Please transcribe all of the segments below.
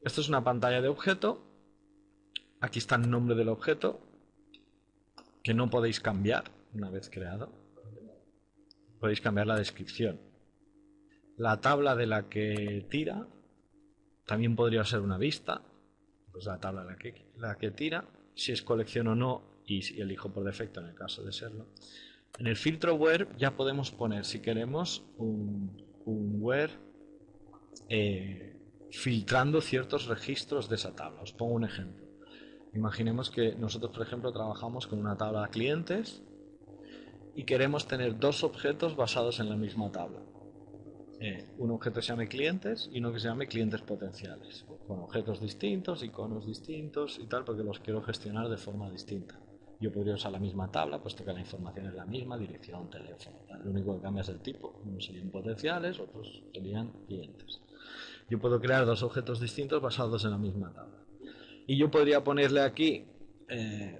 Esto es una pantalla de objeto. Aquí está el nombre del objeto, que no podéis cambiar una vez creado. Podéis cambiar la descripción. La tabla de la que tira también podría ser una vista. Pues la tabla de la que tira, si es colección o no, y si elijo por defecto en el caso de serlo. En el filtro where ya podemos poner, si queremos, un where filtrando ciertos registros de esa tabla. Os pongo un ejemplo. Imaginemos que nosotros, por ejemplo, trabajamos con una tabla de clientes y queremos tener dos objetos basados en la misma tabla. Un objeto que se llame clientes y uno que se llame clientes potenciales, con objetos distintos, iconos distintos y tal, porque los quiero gestionar de forma distinta. Yo podría usar la misma tabla, puesto que la información es la misma, dirección, teléfono, tal. Lo único que cambia es el tipo. Unos serían potenciales, otros serían clientes. Yo puedo crear dos objetos distintos basados en la misma tabla. Y yo podría ponerle aquí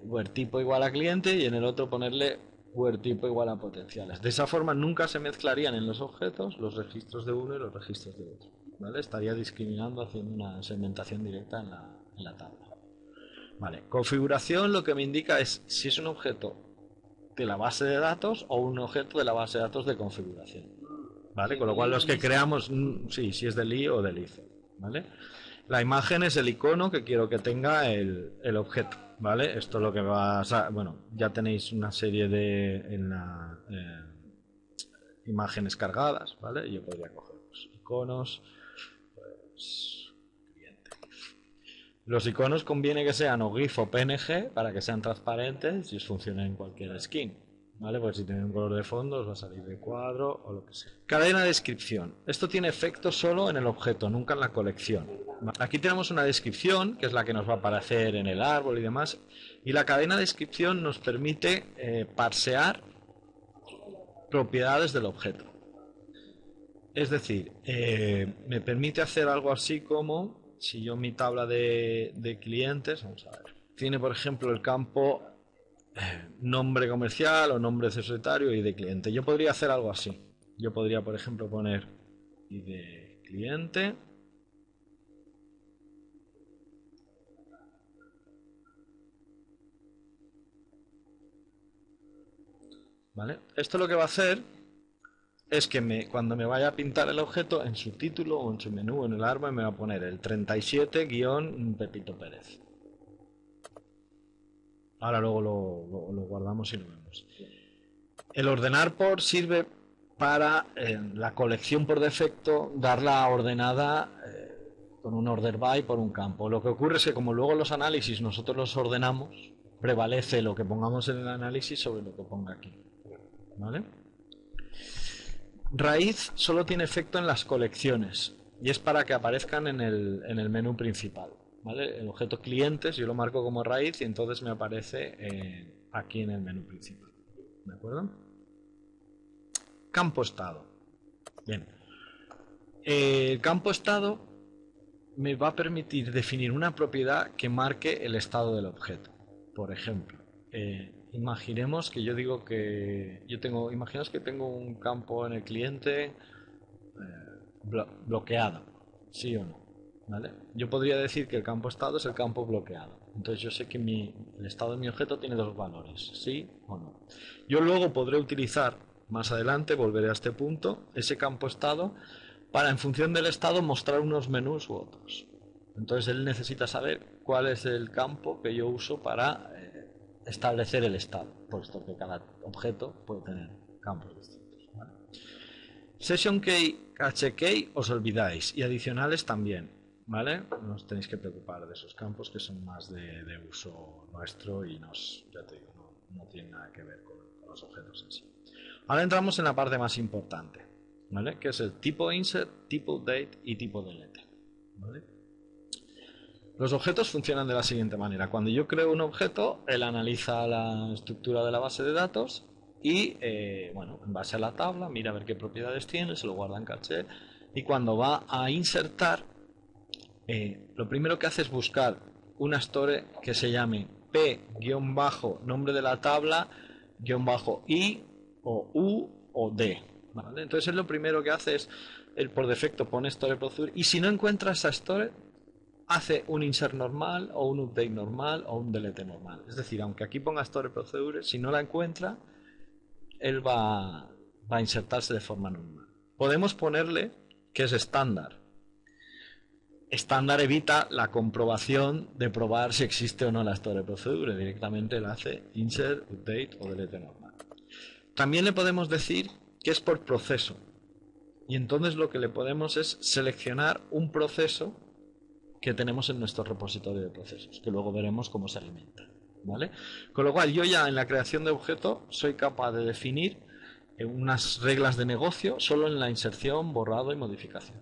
where tipo igual a cliente y en el otro ponerle where tipo igual a potenciales. De esa forma nunca se mezclarían en los objetos los registros de uno y los registros de otro, ¿vale? Estaría discriminando, haciendo una segmentación directa en la tabla. Vale. Configuración lo que me indica es si es un objeto de la base de datos o un objeto de la base de datos de configuración, ¿vale? Con lo cual los que creamos, sí, si es del i o del if, ¿vale? La imagen es el icono que quiero que tenga el objeto, ¿vale? Esto es lo que va a... Bueno, ya tenéis una serie de imágenes cargadas, ¿vale? Yo podría coger los iconos, pues, cliente. Los iconos conviene que sean o GIF o PNG para que sean transparentes y os funcionen en cualquier skin, ¿vale? Pues si tiene un color de fondo os va a salir de cuadro o lo que sea. Cadena de descripción. Esto tiene efecto solo en el objeto, nunca en la colección. Aquí tenemos una descripción, que es la que nos va a aparecer en el árbol y demás, y la cadena de descripción nos permite parsear propiedades del objeto. Es decir, me permite hacer algo así como, si yo mi tabla de clientes, vamos a ver, tiene por ejemplo el campo nombre comercial o nombre societario y de cliente. Yo podría hacer algo así. Yo podría, por ejemplo, poner y de cliente. ¿Vale? Esto lo que va a hacer es que cuando me vaya a pintar el objeto, en su título o en su menú, en el árbol, me va a poner el 37-Pepito Pérez. Ahora luego lo guardamos y lo vemos. El ordenar por sirve para la colección por defecto darla ordenada con un order by por un campo. Lo que ocurre es que como luego los análisis nosotros los ordenamos, prevalece lo que pongamos en el análisis sobre lo que ponga aquí, ¿vale? Raíz solo tiene efecto en las colecciones y es para que aparezcan en el menú principal, ¿vale? El objeto clientes yo lo marco como raíz y entonces me aparece aquí en el menú principal, ¿de acuerdo? Campo estado. Bien. El campo estado me va a permitir definir una propiedad que marque el estado del objeto. Por ejemplo, imaginemos que yo digo que imaginaos que tengo un campo en el cliente bloqueado, sí o no, ¿vale? Yo podría decir que el campo estado es el campo bloqueado. Entonces yo sé que el estado de mi objeto tiene dos valores, sí o no. Yo luego podré utilizar, más adelante volveré a este punto, ese campo estado para, en función del estado, mostrar unos menús u otros. Entonces él necesita saber cuál es el campo que yo uso para establecer el estado, puesto que cada objeto puede tener campos distintos, ¿vale? Session key, cache key os olvidáis, y adicionales también, ¿vale? No os tenéis que preocupar de esos campos que son más de uso nuestro y ya te digo, no tienen nada que ver con los objetos en sí. Ahora entramos en la parte más importante, ¿vale? Que es el tipo insert, tipo date y tipo delete, ¿vale? Los objetos funcionan de la siguiente manera. Cuando yo creo un objeto, él analiza la estructura de la base de datos y, bueno, en base a la tabla, mira a ver qué propiedades tiene, se lo guarda en caché y cuando va a insertar, lo primero que hace es buscar una store que se llame p-nombre de la tabla -i o u o d, ¿vale? Entonces él lo primero que hace es, él por defecto pone store procedure y si no encuentra esa store, hace un insert normal o un update normal o un delete normal. Es decir, aunque aquí ponga store procedure, si no la encuentra, él va a insertarse de forma normal. Podemos ponerle que es estándar. Estándar evita la comprobación de probar si existe o no la store procedure. Directamente la hace insert, update o delete normal. También le podemos decir que es por proceso. Y entonces lo que le podemos es seleccionar un proceso que tenemos en nuestro repositorio de procesos, que luego veremos cómo se alimenta, ¿vale? Con lo cual yo ya en la creación de objeto soy capaz de definir unas reglas de negocio solo en la inserción, borrado y modificación.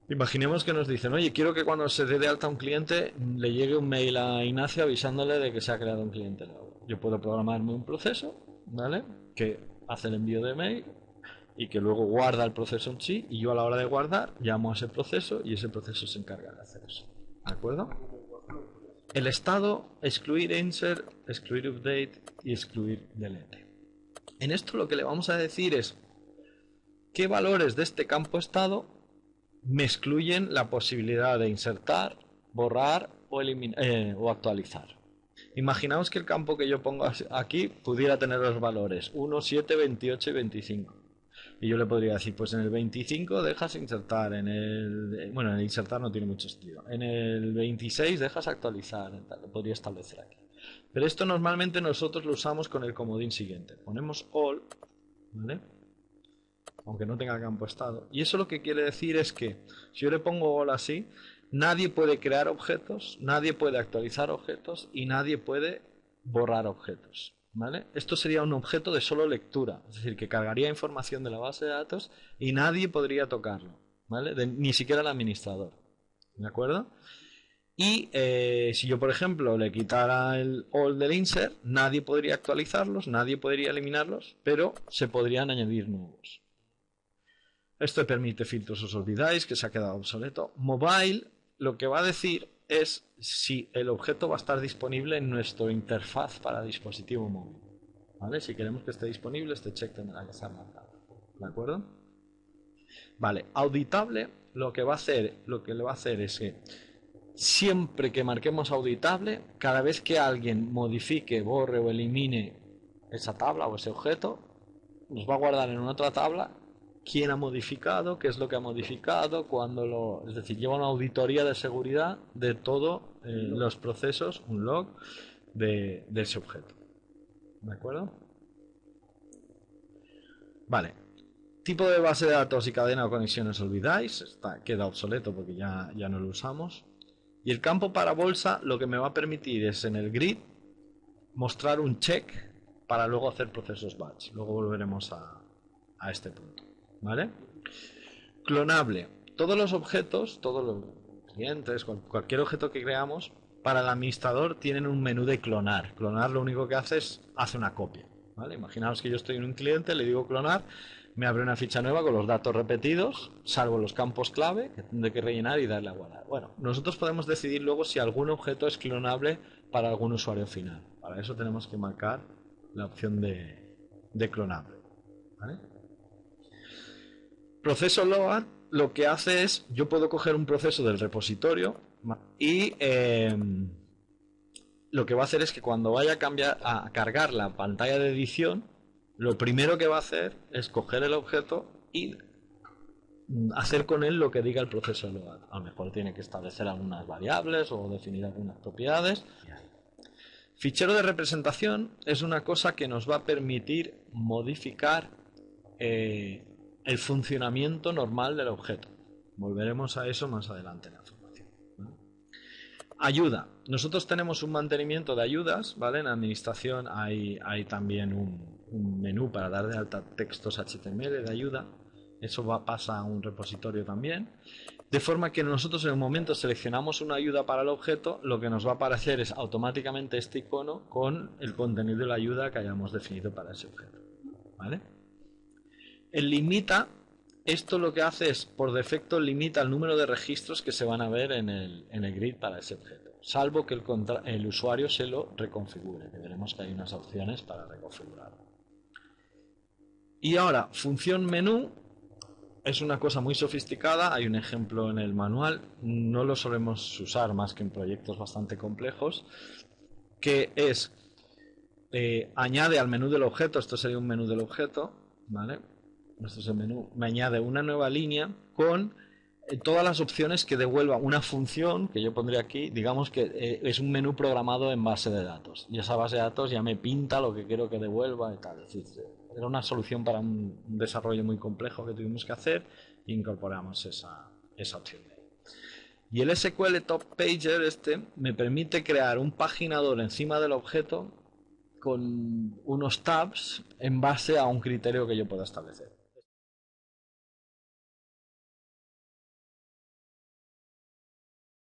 Imaginemos que nos dicen, oye, quiero que cuando se dé de alta un cliente le llegue un mail a Ignacio avisándole de que se ha creado un cliente nuevo. Yo puedo programarme un proceso, ¿vale?, que hace el envío de mail y que luego guarda el proceso en sí, y yo a la hora de guardar llamo a ese proceso y ese proceso se encarga de hacer eso. ¿De acuerdo? El estado, excluir insert, excluir update y excluir delete. En esto lo que le vamos a decir es qué valores de este campo estado me excluyen la posibilidad de insertar, borrar o eliminar o actualizar. Imaginaos que el campo que yo pongo aquí pudiera tener los valores 1, 7, 28 y 25. Y yo le podría decir, pues en el 25 dejas insertar, en el insertar no tiene mucho sentido, en el 26 dejas actualizar, lo podría establecer aquí. Pero esto normalmente nosotros lo usamos con el comodín siguiente. Ponemos all, ¿vale?, aunque no tenga campo estado. Y eso lo que quiere decir es que si yo le pongo all así, nadie puede crear objetos, nadie puede actualizar objetos y nadie puede borrar objetos. ¿Vale? Esto sería un objeto de solo lectura, es decir, que cargaría información de la base de datos y nadie podría tocarlo, ¿vale? Ni siquiera el administrador, ¿de acuerdo? Y si yo, por ejemplo, le quitara el all del insert, nadie podría actualizarlos, nadie podría eliminarlos, pero se podrían añadir nuevos. Esto permite filtros, os olvidáis, que se ha quedado obsoleto. Mobile lo que va a decir es si el objeto va a estar disponible en nuestro interfaz para dispositivo móvil, ¿vale? Si queremos que esté disponible, este check tendrá que estar marcado, ¿de acuerdo? Vale, auditable lo que le va a hacer es que siempre que marquemos auditable, cada vez que alguien modifique, borre o elimine esa tabla o ese objeto, nos va a guardar en una otra tabla quién ha modificado, qué es lo que ha modificado, cuándo es decir, lleva una auditoría de seguridad de todos los procesos, un log de ese objeto. ¿De acuerdo? Vale. Tipo de base de datos y cadena o conexiones olvidáis, queda obsoleto porque ya no lo usamos. Y el campo para bolsa lo que me va a permitir es en el grid mostrar un check para luego hacer procesos batch. Luego volveremos a este punto. ¿Vale? Clonable. Todos los objetos, todos los clientes, cualquier objeto que creamos, para el administrador tienen un menú de clonar. Clonar lo único que hace es hace una copia. ¿Vale? Imaginaos que yo estoy en un cliente, le digo clonar, me abre una ficha nueva con los datos repetidos, salvo los campos clave que tendré que rellenar y darle a guardar. Bueno, nosotros podemos decidir luego si algún objeto es clonable para algún usuario final. Para eso tenemos que marcar la opción de clonable. ¿Vale? Proceso load lo que hace es, yo puedo coger un proceso del repositorio y lo que va a hacer es que cuando vaya a cargar la pantalla de edición, lo primero que va a hacer es coger el objeto y hacer con él lo que diga el proceso load. A lo mejor tiene que establecer algunas variables o definir algunas propiedades. Fichero de representación es una cosa que nos va a permitir modificar el funcionamiento normal del objeto. Volveremos a eso más adelante en la formación. Ayuda. Nosotros tenemos un mantenimiento de ayudas, ¿vale? En administración hay también un menú para dar de alta textos HTML de ayuda. Eso pasa a un repositorio también. De forma que nosotros en el momento seleccionamos una ayuda para el objeto, lo que nos va a aparecer es automáticamente este icono con el contenido de la ayuda que hayamos definido para ese objeto. ¿Vale? El limita, esto lo que hace es, por defecto, limita el número de registros que se van a ver en el grid para ese objeto, salvo que el usuario se lo reconfigure, que veremos que hay unas opciones para reconfigurarlo. Y ahora, función menú, es una cosa muy sofisticada, hay un ejemplo en el manual, no lo solemos usar más que en proyectos bastante complejos, que es añade al menú del objeto, esto sería un menú del objeto, ¿vale? Esto es el menú, me añade una nueva línea con todas las opciones que devuelva una función que yo pondría aquí, digamos que es un menú programado en base de datos, y esa base de datos ya me pinta lo que quiero que devuelva y tal. Es decir, era una solución para un desarrollo muy complejo que tuvimos que hacer e incorporamos esa opción. Y el SQL Top Pager me permite crear un paginador encima del objeto con unos tabs en base a un criterio que yo pueda establecer.